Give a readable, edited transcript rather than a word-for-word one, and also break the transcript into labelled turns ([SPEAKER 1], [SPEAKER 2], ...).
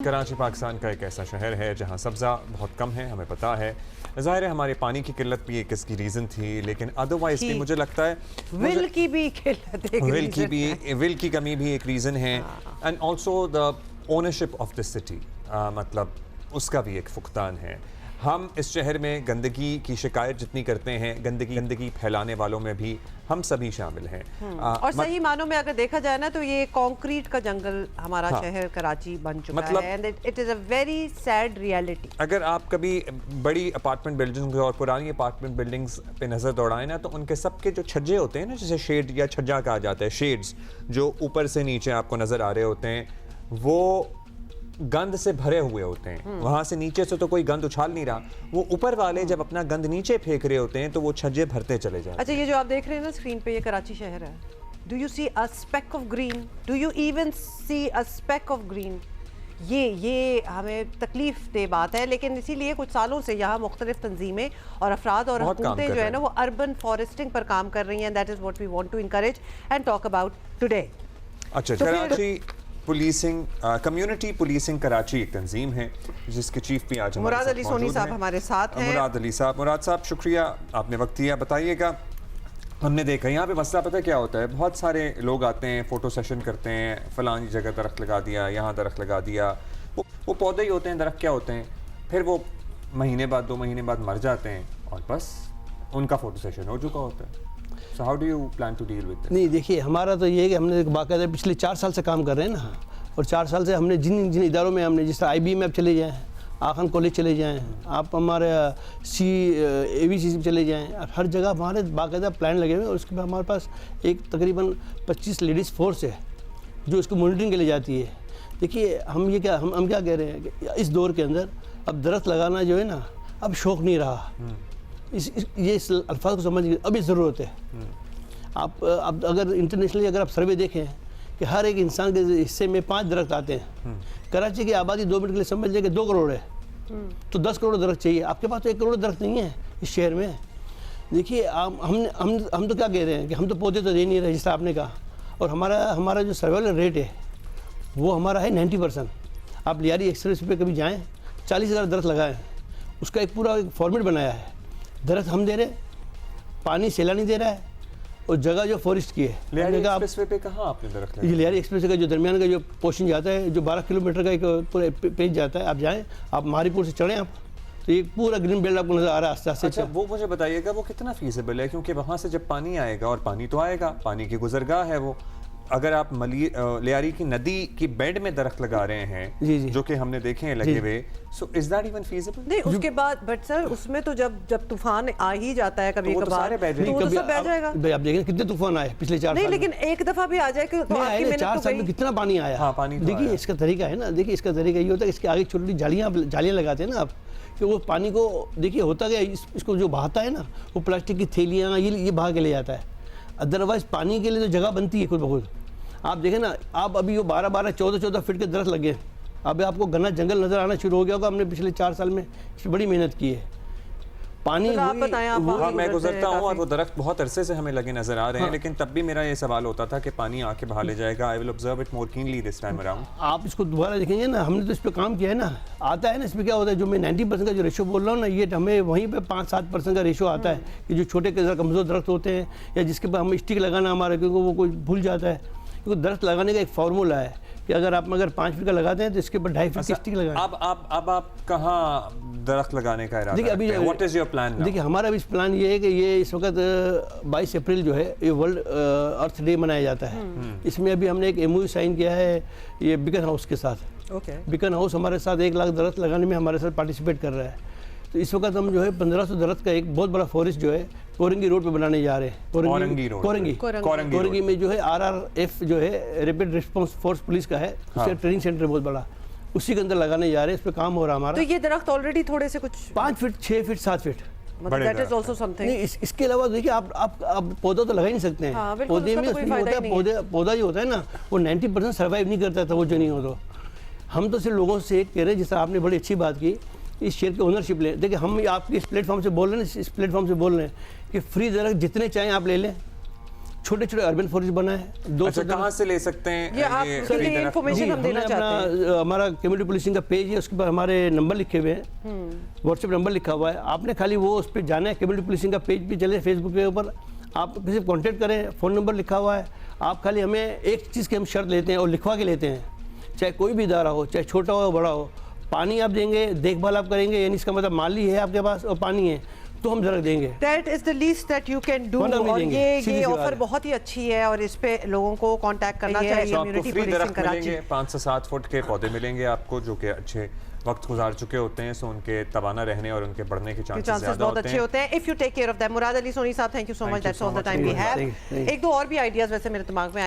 [SPEAKER 1] कराची पाकिस्तान का एक ऐसा शहर है जहाँ सब्ज़ा बहुत कम है, हमें पता है। ज़ाहिर है हमारे पानी की किल्लत भी एक इसकी रीज़न थी, लेकिन अदरवाइज भी मुझे लगता है
[SPEAKER 2] विल की भी किल्लत एक
[SPEAKER 1] विल की कमी भी एक रीज़न है। And also the ownership of the city, मतलब उसका भी एक फुकदान है। हम इस शहर में गंदगी की शिकायत जितनी करते हैं, गंदगी फैलाने वालों में भी हम सभी शामिल हैं।
[SPEAKER 2] और सही मानों में अगर देखा जाए ना तो ये कंक्रीट का जंगल हमारा शहर कराची बन चुका है and it is a very sad reality.
[SPEAKER 1] अगर आप कभी बड़ी अपार्टमेंट बिल्डिंग्स और पुरानी अपार्टमेंट बिल्डिंग्स पे नज़र दौड़ाएं ना, तो उनके सबके जो छज्जे होते हैं ना, जैसे शेड या छज्जा कहा जाता है, शेड्स जो ऊपर से नीचे आपको नज़र आ रहे होते हैं, वो गंद से भरे हुए होते हैं। वहां से नीचे से तो कोई गंद उछाल नहीं रहा, वो ऊपर वाले जब अपना गंद नीचे फेंक रहे होते हैं तो वो छज्जे भरते चले जाते हैं।
[SPEAKER 2] अच्छा, ये जो आप देख रहे हैं ना स्क्रीन पे, ये कराची शहर है। Do you see a speck of green? Do you even see a speck of green? ये हमें तकलीफ दे बात है, लेकिन इसीलिए कुछ सालों से यहाँ मुख्तलिफ तंजीमें और अफराद और हुकूमतें जो है ना वो अर्बन फॉरेस्टिंग पर काम कर रही हैं। That is what we want to encourage and talk about today.
[SPEAKER 1] अच्छा, Karachi policing, community policing Karachi एक तंजीम है जिसके चीफ भी आज
[SPEAKER 2] मुराद अली सोनी साहब हमारे साथ हैं।
[SPEAKER 1] मुराद साहब शुक्रिया, आपने वक्त दिया। बताइएगा, हमने देखा यहाँ पे मसला पता क्या होता है, बहुत सारे लोग आते हैं, फ़ोटो सेशन करते हैं, फ़लानी जगह दरख्त लगा दिया, यहाँ दरख्त लगा दिया। वो पौधे ही होते हैं, दरख्त क्या होते हैं, फिर वो महीने बाद 2 महीने बाद मर जाते हैं और बस उनका फ़ोटो सेशन हो चुका होता है। So how do you plan to deal with this?
[SPEAKER 3] नहीं, देखिए हमारा तो ये है कि हमने बाकायदा पिछले 4 साल से काम कर रहे हैं ना, और 4 साल से हमने जिन इदारों में हमने, जिस तरह IB में आप चले जाएँ, आखन कॉलेज चले जाएँ, आप हमारे AVC में चले जाएँ, आप हर जगह हमारे बाकायदा प्लान लगे हुए हैं। और उसके बाद हमारे पास एक तकरीबन 25 लेडीज़ फोर्स है जो इसको मॉनिटरिंग के लिए जाती है। देखिए हम क्या कह रहे हैं कि इस दौर के अंदर अब दरख्त लगाना जो है ना, अब शौक़ नहीं रहा। इस अल्फाज को समझ अब ये ज़रूरत है। आप अब अगर इंटरनेशनली अगर आप सर्वे देखें कि हर एक इंसान के हिस्से में 5 दरख्त आते हैं। कराची की आबादी 2 मिनट के लिए समझ लें कि 2 करोड़ है, तो 10 करोड़ दरख्त चाहिए। आपके पास तो 1 करोड़ दरख्त नहीं है इस शहर में। देखिए हम तो क्या कह रहे हैं कि हम तो पौधे तो दे नहीं रहे, जैसा आपने कहा। और हमारा जो सर्वाइवल रेट है वो हमारा है 90%। आप लियारी एक्सप्रेस पे कभी जाएँ, 40,000 दरख्त लगाएँ, उसका एक पूरा फॉर्मेट बनाया है। दरख्त हम दे रहे, पानी सैलानी दे रहा है, और जगह जो फॉरेस्ट की है।
[SPEAKER 1] लियारी एक्सप्रेसवे पे कहाँ आपने दरख्त लगाया?
[SPEAKER 3] ये लियारी एक्सप्रेस का जो दरमियान का जो पोर्शन जाता है, जो 12 किलोमीटर का एक पूरा पेज जाता है, आप जाएं, आप मारीपुर से चढ़ें आप, तो एक पूरा ग्रीन बेल्ट आपको नजर आ रहा है आस्ते आस्ते।
[SPEAKER 1] अच्छा, वो मुझे बताइएगा वो कितना फीसिबल है, क्योंकि वहाँ से जब पानी आएगा, और पानी तो आएगा, पानी की गुजरगाह है वो, अगर आप लियारी की नदी की बेड में दरख्त लगा रहे हैं जो कि हमने देखे हैं लगे हुए, so is that even feasible?
[SPEAKER 2] नहीं, उसके बाद बट सर उसमें तो जब तूफान आ ही जाता है कभी कभार, तो वो तो सब बह जाएगा।
[SPEAKER 3] भाई आप देखें कितने तूफान आए पिछले 4 साल।
[SPEAKER 2] नहीं, लेकिन एक दफा भी आ जाए कि तो आपकी मेहनत
[SPEAKER 3] 4 साल में कितना पानी आया।
[SPEAKER 1] हाँ, पानी
[SPEAKER 3] देखिए इसका तरीका है ना, देखिए इसका तरीका ये होता है, इसके आगे छोटी जालियाँ लगाते हैं ना आप, कि वो पानी को देखिए होता क्या, इसको जो बहाता है ना, वो प्लास्टिक की थैलियाँ ये बहा के ले जाता है। अदरवाइज पानी के लिए तो जगह बनती है खुद ब खुद। आप देखें ना, आप अभी वो 12-12, 14-14 फीट के दरख्त लगे, अभी आपको घना जंगल नज़र आना शुरू हो गया होगा। हमने पिछले 4 साल में इस पर बड़ी मेहनत की है। पानी
[SPEAKER 1] हाँ, मैं गुजरता हूँ और वो दरख्त बहुत अरसे से हमें लगे नजर आ रहे हैं, लेकिन तब भी मेरा ये सवाल होता था कि पानी आके बहा ले जाएगा। I will observe it more keenly this time around.
[SPEAKER 3] आप इसको दोबारा देखेंगे ना, हमने तो इस पर काम किया है ना, आता है ना, इसमें क्या होता है, जो मैं 90% का जो रेशो बोल रहा हूँ ना, ये हमें वहीं पे 5-7% का रेशो आता है कि जो छोटे कमज़ोर दरख्त होते हैं, या जिसके पर हम स्टिक लगाना हमारे, क्योंकि वो कोई भूल जाता है। क्योंकि दरख्त लगाने का एक फार्मूला है कि अगर 5 फीट का लगाते हैं तो इसके ऊपर 2.5 फीट की स्टिक लगाएं।
[SPEAKER 1] अब आप कहाँ दरख्त लगाने का इरादा
[SPEAKER 3] देखिए अभी
[SPEAKER 1] व्हाट इज योर प्लान?
[SPEAKER 3] देखिए हमारा भी प्लान ये है कि ये इस वक्त 22 अप्रैल जो है ये वर्ल्ड अर्थ डे मनाया जाता है। इसमें अभी हमने एक MOU साइन किया है ये बिकन हाउस के साथ। बिकन हाउस हमारे साथ 1 लाख दरख्त लगाने में हमारे साथ पार्टिसिपेट कर रहा है। तो इस वक्त हम जो है 1500 दरख्त का एक बहुत बड़ा फॉरेस्ट जो है कोरंगी रोड पे बनाने जा रहे हैं। कोरंगी में जो है RRF जो है रैपिड रिस्पांस फोर्स पुलिस का है, उसका ट्रेनिंग सेंटर बहुत बड़ा, उसी के अंदर लगाने जा रहे हैं। इस पे काम हो रहा है हमारा।
[SPEAKER 2] तो ये दरख्त ऑलरेडी थोड़े से कुछ
[SPEAKER 3] 5 feet, 6 feet, 7 feet,
[SPEAKER 2] that is also something.
[SPEAKER 3] इसके अलावा देखिए आप पौधा तो लगा ही नहीं सकते हैं। पौधे में उसमें होता है, पौधा जो होता है ना, वो 90% सर्वाइव नहीं करता था, वो जो नहीं हो। तो हम तो सिर्फ लोगों से कह रहे हैं, जैसा आपने बड़ी अच्छी बात की, इस शेयर की ओनरशिप ले। देखिए हम आपके इस प्लेटफॉर्म से बोल रहे हैं, इस प्लेटफॉर्म से बोल रहे हैं कि फ्री दरख्त जितने चाहें आप ले लें, छोटे छोटे अर्बन फॉरेस्ट बना है।
[SPEAKER 1] अच्छा, कहाँ से ले सकते हैं
[SPEAKER 2] ये आप
[SPEAKER 1] ये
[SPEAKER 2] उसके
[SPEAKER 1] free
[SPEAKER 2] लिए
[SPEAKER 1] तरफ?
[SPEAKER 2] information हम देना
[SPEAKER 3] हमने
[SPEAKER 2] चाहते हैं।
[SPEAKER 3] अपना हमारा कम्युनिटी पुलिसिंग का पेज है, उसके पर हमारे नंबर लिखे हुए हैं, व्हाट्सएप नंबर लिखा हुआ है। आपने खाली वो उस पर जाना है, कम्युनिटी पुलिसिंग का पेज भी चले फेसबुक के ऊपर, आप किसी कॉन्टेक्ट करें, फ़ोन नंबर लिखा हुआ है। आप खाली हमें एक चीज़ की हम शर्त लेते हैं और लिखवा के लेते हैं, चाहे कोई भी इदारा हो, चाहे छोटा हो बड़ा हो, पानी आप देंगे, देखभाल आप करेंगे, यानी इसका मतलब माली है आपके पास और पानी है तो हम जरा देंगे।
[SPEAKER 2] That is the least that you can do।
[SPEAKER 3] वरना नहीं
[SPEAKER 2] और
[SPEAKER 3] देंगे,
[SPEAKER 2] ये
[SPEAKER 3] सीधी सी बात
[SPEAKER 2] ऑफर
[SPEAKER 3] है।
[SPEAKER 2] बहुत ही अच्छी है और इस पे लोगों को कांटेक्ट करना चाहिए।
[SPEAKER 1] तो आपको
[SPEAKER 2] कम्युनिटी
[SPEAKER 1] फ्री
[SPEAKER 2] पुलिसिंग
[SPEAKER 1] दरख्त
[SPEAKER 2] कराची।
[SPEAKER 1] मिलेंगे, 5 से 7 फुट के पौधे मिलेंगे आपको, जो कि अच्छे वक्त गुजार चुके होते हैं, सो उनके तवाना रहने और उनके बढ़ने के चांसेस
[SPEAKER 2] चांसेस
[SPEAKER 1] ज़्यादा
[SPEAKER 2] बहुत
[SPEAKER 1] होते
[SPEAKER 2] अच्छे
[SPEAKER 1] हैं।
[SPEAKER 2] होते हैं if you take care of them. Murad Ali Soni साहब, thank you so much, that's all the time we have.
[SPEAKER 3] Thank you।
[SPEAKER 2] एक दो और भी आइडियाज वैसे मेरे दिमाग में